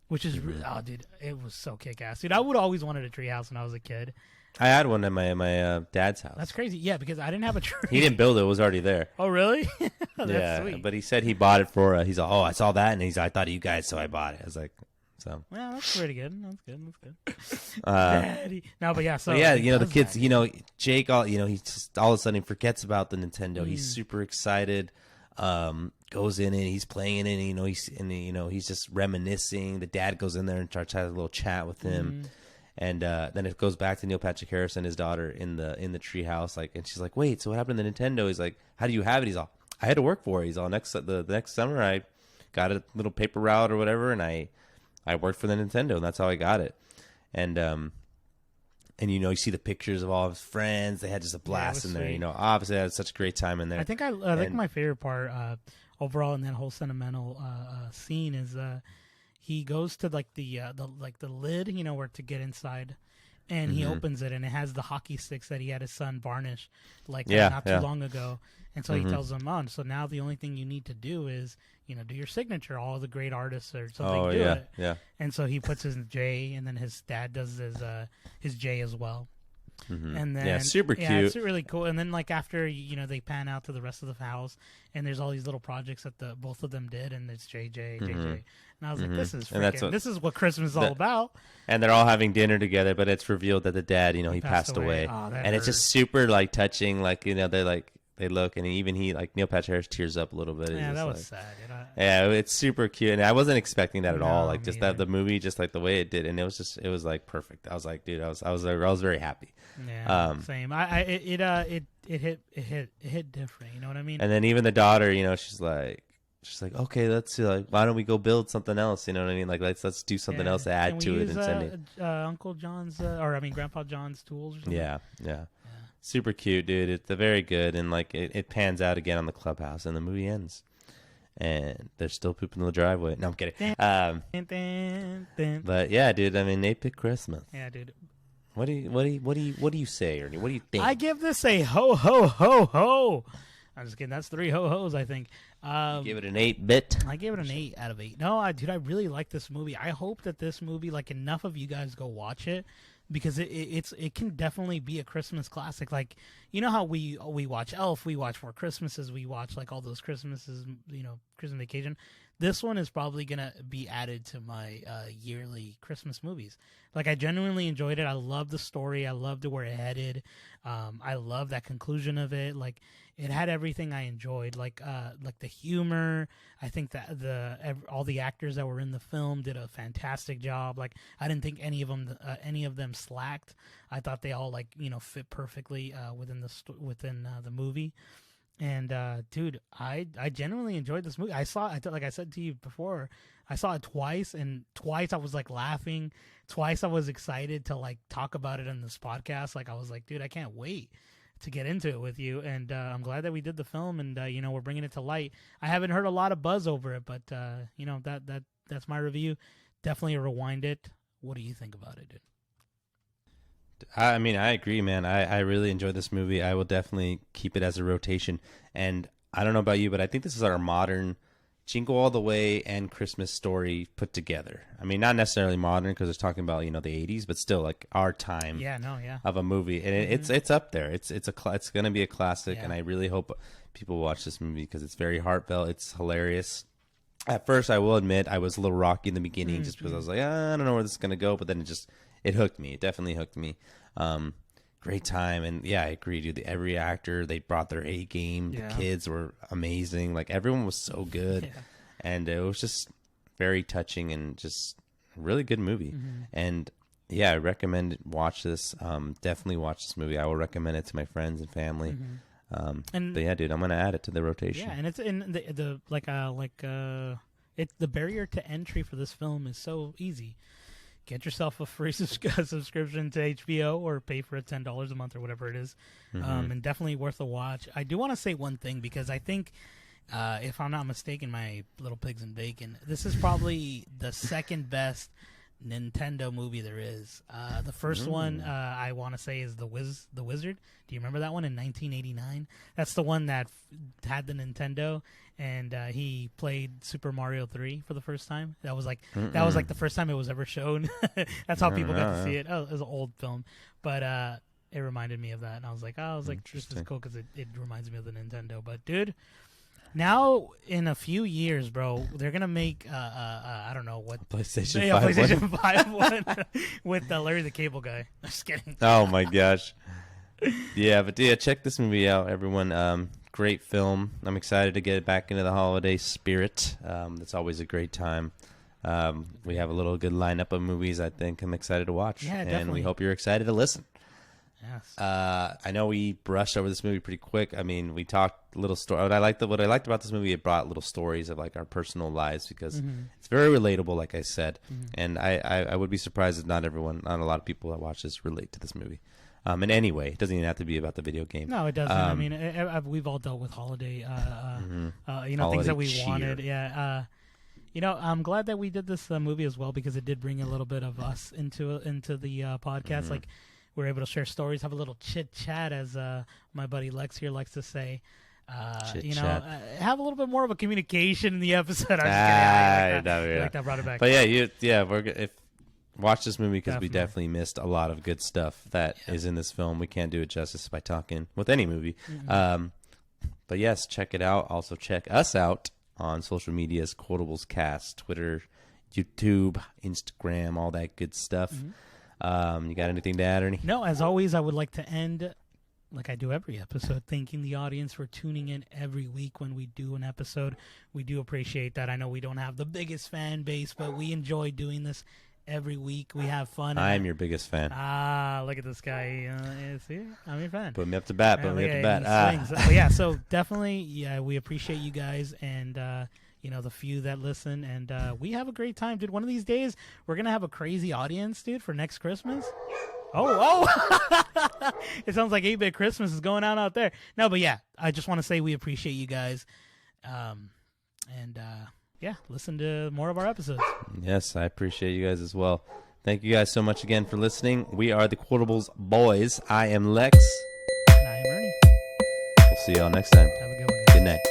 which is oh dude, it was so kick ass, dude. I would always wanted a tree house when I was a kid. I had one at my dad's house. That's crazy. Yeah, because I didn't have a tree. He didn't build it; it was already there. Oh, really? That's sweet. But he said he bought it for. He's like, oh, I saw that, and I thought of you guys, so I bought it. I was like, so. Well, that's pretty good. That's good. Daddy. No, but yeah. So yeah, the kids. Jake. He just all of a sudden forgets about the Nintendo. He's super excited. Goes in and he's playing it. And, he's just reminiscing. The dad goes in there and starts having a little chat with him. And then it goes back to Neil Patrick Harris and his daughter in the tree house, and she's like, "Wait, so what happened to the Nintendo?" He's like, "How do you have it?" He's all, "I had to work for it." He's all, the next summer I got a little paper route or whatever, and I worked for the Nintendo, and that's how I got it. And you see the pictures of all his friends. They had just a blast in there. Sweet. Obviously they had such a great time in there. I think my favorite part overall in that whole sentimental scene is. He goes to like the lid, where to get inside, and he opens it, and it has the hockey sticks that he had his son varnish, not too long ago. And so he tells him, "Oh, so now the only thing you need to do is, do your signature. All the great artists or something do it." Yeah. And so he puts his J, and then his dad does his J as well. And then super cute. Yeah, it's really cool. And then after they pan out to the rest of the house, and there's all these little projects that both of them did, and it's JJ. And I was like, this is what Christmas is all about. And they're all having dinner together, but it's revealed that the dad, he passed away. Oh, and it's just super touching. They look, and even Neil Patrick Harris tears up a little bit. Yeah, that was sad. Yeah, it's super cute, and I wasn't expecting that at all. Just that the movie, just the way it did, and it was perfect. I was like, dude, I was very happy. Yeah, same. It hit different. You know what I mean? And then even the daughter, she's like, she's like, okay, let's why don't we go build something else? You know what I mean? Like let's do something else to add to it and send it. Uncle John's, or I mean Grandpa John's tools or something. Yeah. Super cute, dude. It's very good, and like it pans out again on the clubhouse, and the movie ends, and they're still pooping in the driveway. No, I'm kidding. But yeah, dude. I mean, they pick Christmas. Yeah, dude. What do you say, Ernie? What do you think? I give this a ho ho ho ho. I'm just kidding. That's 3 ho hos, I think. Give it an 8-bit. I gave it an 8 out of 8. No, dude, I really like this movie. I hope that this movie, like, enough of you guys go watch it, because it can definitely be a Christmas classic. Like, you know how we watch Elf, we watch Four Christmases, we watch like all those Christmases, Christmas Vacation. This one is probably gonna be added to my yearly Christmas movies. Like, I genuinely enjoyed it. I love the story. I loved where it headed. I love that conclusion of it. Like, it had everything I enjoyed. Like the humor. I think that all the actors that were in the film did a fantastic job. Like, I didn't think any of them slacked. I thought they all fit perfectly within the movie. And dude, I genuinely enjoyed this movie. Like I said to you before, I saw it twice, and twice I was like laughing. Twice I was excited to like talk about it in this podcast. Like, I was like, dude, I can't wait to get into it with you. And I'm glad that we did the film, and we're bringing it to light. I haven't heard a lot of buzz over it, but that's my review. Definitely rewind it. What do you think about it, dude? I mean, I agree, man. I really enjoyed this movie. I will definitely keep it as a rotation. And I don't know about you, but I think this is our modern Jingle All the Way and Christmas Story put together. I mean, not necessarily modern because it's talking about the 80s, but still like our time. Of a movie, and it's up there. It's going to be a classic, and I really hope people watch this movie because it's very heartfelt. It's hilarious. At first, I will admit I was a little rocky in the beginning just because I was like, I don't know where this is going to go, but then it hooked me. It definitely hooked me. Great time. And yeah, I agree, dude. Every actor, they brought their A game. The kids were amazing. Like, everyone was so good. Yeah. And it was just very touching and just a really good movie. And yeah, I recommend watch this. Definitely watch this movie. I will recommend it to my friends and family. But yeah, dude, I'm going to add it to the rotation. Yeah, and it's in the barrier to entry for this film is so easy. Get yourself a free subscription to HBO, or pay for it $10 a month or whatever it is, and definitely worth a watch. I do want to say one thing, because I think, if I'm not mistaken, my little pigs and bacon, this is probably the second best Nintendo movie there is. The first one I want to say is the Wizard. Do you remember that one in 1989? That's the one that had the Nintendo, and he played Super Mario 3 for the first time. That was like the first time it was ever shown. That's how people got to see it. Oh, it was an old film, but it reminded me of that, and I was like, this is cool because it reminds me of the Nintendo. But dude, now in a few years, bro, they're gonna make I don't know what PlayStation 5 one with Larry the Cable Guy. I'm just kidding. Oh my gosh. Yeah, but yeah, check this movie out, everyone. Great film. I'm excited to get it back into the holiday spirit. It's always a great time. We have a little good lineup of movies I think I'm excited to watch. Yeah, definitely. And we hope you're excited to listen. Yes. I know we brushed over this movie pretty quick. I mean, we talked little story. What I liked about this movie, it brought little stories of like our personal lives, because it's very relatable, like I said. And I would be surprised if not a lot of people that watch this relate to this movie. In any way, it doesn't even have to be about the video game. No, it doesn't. I mean, we've all dealt with holiday, things that we wanted. Yeah. I'm glad that we did this movie as well, because it did bring a little bit of us into the podcast. Like, we're able to share stories, have a little chit chat, as my buddy Lex here likes to say. Have a little bit more of a communication in the episode. I like that. Brought it back. But watch this movie, because we definitely missed a lot of good stuff that is in this film. We can't do it justice by talking with any movie. But yes, check it out. Also check us out on social medias, Quotables Cast, Twitter, YouTube, Instagram, all that good stuff. You got anything to add, Ernie? No, as always, I would like to end, like I do every episode, thanking the audience for tuning in every week when we do an episode. We do appreciate that. I know we don't have the biggest fan base, but we enjoy doing this every week. We have fun. I'm your biggest fan. Look at this guy. See, I'm your fan. Put me up to bat. So definitely, we appreciate you guys, and the few that listen, and we have a great time, dude. One of these days, we're gonna have a crazy audience, dude, for next Christmas. Oh! It sounds like 8-Bit Christmas is going on out there. No, but yeah, I just want to say we appreciate you guys, and listen to more of our episodes. Yes, I appreciate you guys as well. Thank you guys so much again for listening. We are the Quotables Boys. I am Lex. And I am Ernie. We'll see y'all next time. Have a good one, guys. Good night.